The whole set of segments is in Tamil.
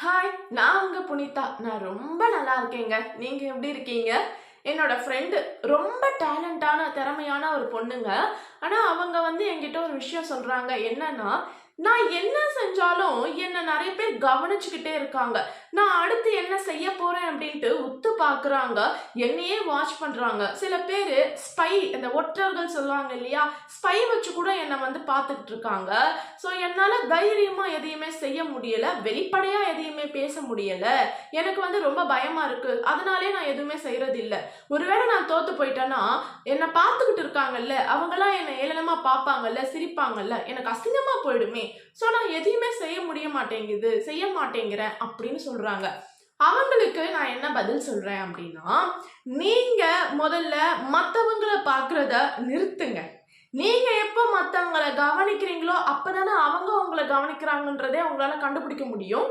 ஹாய், நான் உங்க புனிதா. நான் ரொம்ப நல்லா இருக்கேங்க. நீங்க எப்படி இருக்கீங்க? என்னோட ஃப்ரெண்டு ரொம்ப டேலண்டான திறமையான ஒரு பொண்ணுங்க. ஆனா அவங்க என்கிட்ட ஒரு விஷயம் சொல்றாங்க. என்னன்னா, நான் என்ன செஞ்சாலும் என்ன நிறைய பேர் கவனிச்சுக்கிட்டே இருக்காங்க. நான் அடுத்து என்ன செய்ய போறேன் அப்படின்ட்டு உத்து பார்க்குறாங்க. என்னையே வாட்ச் பண்றாங்க. சில பேரு ஸ்பை, இந்த ஒற்றர்கள் சொல்லுவாங்க இல்லையா? ஸ்பை வச்சு கூட என்ன பார்த்துட்டு இருக்காங்க. ஸோ என்னால தைரியமா எதையுமே செய்ய முடியல. வெளிப்படையா எதையுமே பேச முடியல. எனக்கு ரொம்ப பயமா இருக்கு. அதனாலே நான் எதுவுமே செய்யறது இல்ல. ஒருவேளை நான் தோத்து போயிட்டேன்னா, என்ன பார்த்துக்கிட்டு இருக்காங்கல்ல, அவங்கலாம் என்ன ஏளனமா பார்ப்பாங்கல்ல, சிரிப்பாங்கல்ல, எனக்கு அசிங்கமா போயிடுமே. ஸோ நான் எதையுமே செய்ய மாட்டேங்கிறேன் அப்படின்னு சொல்றாங்க. அவங்களுக்கு நான் என்ன பதில் சொல்றேன் அப்படின்னா, நீங்க முதல்ல மத்தவங்கள பார்க்கறத நிறுத்துங்க. நீங்க எப்ப மத்தவங்கள கவனிக்கிறீங்களோ அப்பதானே அவங்க உங்கள கவனிக்கிறாங்கன்றதே உங்களால கண்டுபிடிக்க முடியும்.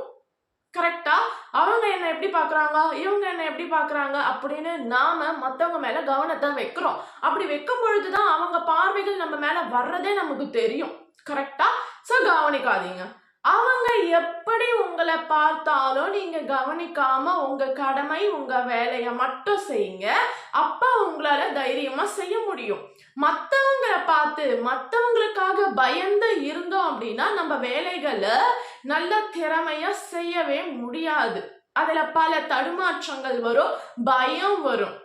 கரெக்ட்டா? அவங்க என்ன எப்படி பார்க்குறாங்க, இவங்க என்ன எப்படி பார்க்குறாங்க அப்படின்னு நாம மத்தவங்க மேல கவனத்த வைக்கிறோம். அப்படி வைக்கும் பொழுது தான் அவங்க பார்வைகள் நம்ம மேல வர்றதே நமக்கு தெரியும். கரெக்ட்டா? ஸோ கவனிக்காதீங்க. அவங்க எப்படி உங்கள பார்த்தாலும் நீங்க கவனிக்காம உங்க கடமை, உங்க வேலைய மட்டும் செய்யுங்க. அப்ப உங்களால தைரியமா செய்ய முடியும். மத்தவங்கள பார்த்து, மத்தவங்களுக்காக பயந்து இருந்தோம் அப்படின்னா, நம்ம வேலைகள நல்ல திறமையா செய்யவே முடியாது. அதுல பல தடுமாற்றங்கள் வரும், பயம் வரும்.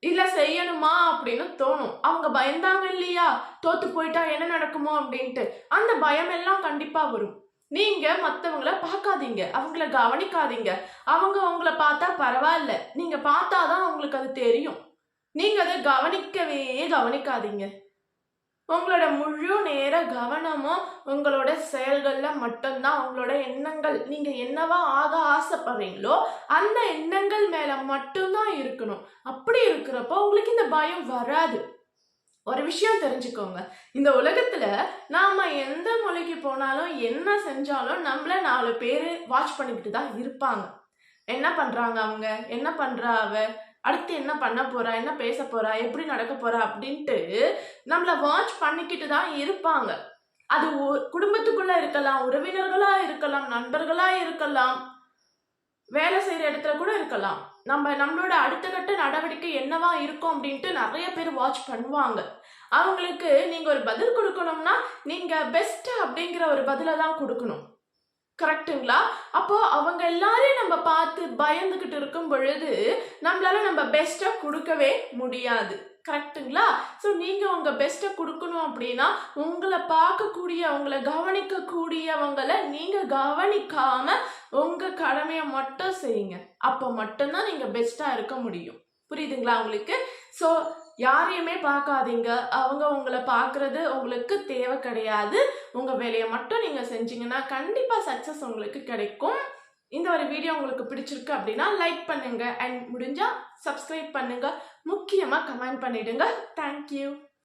இல்ல செய்யணுமா அப்படின்னு தோணும். அவங்க பயந்தாங்க இல்லையா? தோத்து போயிட்டா என்ன நடக்குமோ அப்படின்ட்டு. அந்த பயம் எல்லாம் கண்டிப்பா வரும். நீங்க மத்தவங்கள பார்க்காதீங்க. அவங்கள கவனிக்காதீங்க. அவங்க உங்கள பார்த்தா பரவால்ல. நீங்க பார்த்தா தான் உங்களுக்கு அது தெரியும். நீங்க அத கவனிக்காதீங்க. உங்களோட முழு நேர கவனமும் உங்களோட செயல்கள்ல மட்டும்தான். உங்களோட எண்ணங்கள், நீங்க என்னவா ஆக ஆசைப்படுறீங்களோ அந்த எண்ணங்கள் மேல மட்டும்தான் இருக்கணும். அப்படி இருக்கிறப்போ உங்களுக்கு இந்த பயம் வராது. ஒரு விஷயம் தெரிஞ்சுக்கோங்க. இந்த உலகத்துல நாம எந்த மொழிக்கு போனாலும் என்ன செஞ்சாலும் நம்மள 4 பேரு வாட்ச் பண்ணிக்கிட்டு தான் இருப்பாங்க. என்ன பண்றாங்க அவங்க? என்ன பண்றா அவ? அடுத்து என்ன பண்ண போறா? என்ன பேச போறா? எப்படி நடக்க போறா? அப்படின்ட்டு நம்மள வாட்ச் பண்ணிக்கிட்டு தான் இருப்பாங்க. அது குடும்பத்துக்குள்ள இருக்கலாம், உறவினர்களா இருக்கலாம், நண்பர்களா இருக்கலாம், வேலை செய்யற இடத்துல கூட இருக்கலாம். நம்மளோட அடுத்த கட்ட நடவடிக்கை என்னவா இருக்கும் அப்படின்ட்டு நிறைய பேர் வாட்ச் பண்ணுவாங்க. அவங்களுக்கு நீங்க ஒரு பதில் கொடுக்கணும்னா, நீங்க பெஸ்ட் அப்படிங்கிற ஒரு பதில தான் கொடுக்கணும். கரெக்ட்டுங்களா? அப்போ அவங்க எல்லாரையும் நம்ம பார்த்து பயந்துகிட்டு இருக்கும் பொழுது, நம்மளால நம்ம பெஸ்ட்டா குடுக்கவே முடியாது. கரெக்ட்டுங்களா? ஸோ நீங்க உங்க பெஸ்ட்டை குடுக்கணும் அப்படின்னா, உங்கள பார்க்கக்கூடிய, உங்கள கவனிக்கக்கூடியவங்கள நீங்க கவனிக்காம, உங்க கடமைய மட்டும் செய்யுங்க. அப்போ மட்டும் தான் நீங்க பெஸ்ட்டா இருக்க முடியும். புரியுதுங்களா உங்களுக்கு? ஸோ யாரையுமே பார்க்காதீங்க. அவங்க உங்கள பார்க்குறது உங்களுக்கு தேவை கிடையாது. உங்க வேலைய மட்டும் நீங்க செஞ்சீங்கன்னா, கண்டிப்பா சக்சஸ் உங்களுக்கு கிடைக்கும். இந்த ஒரு வீடியோ உங்களுக்கு பிடிச்சிருக்கு அப்படின்னா லைக் பண்ணுங்க. அண்ட் முடிஞ்சா சப்ஸ்கிரைப் பண்ணுங்க. முக்கியமா கமெண்ட் பண்ணிடுங்க. Thank you.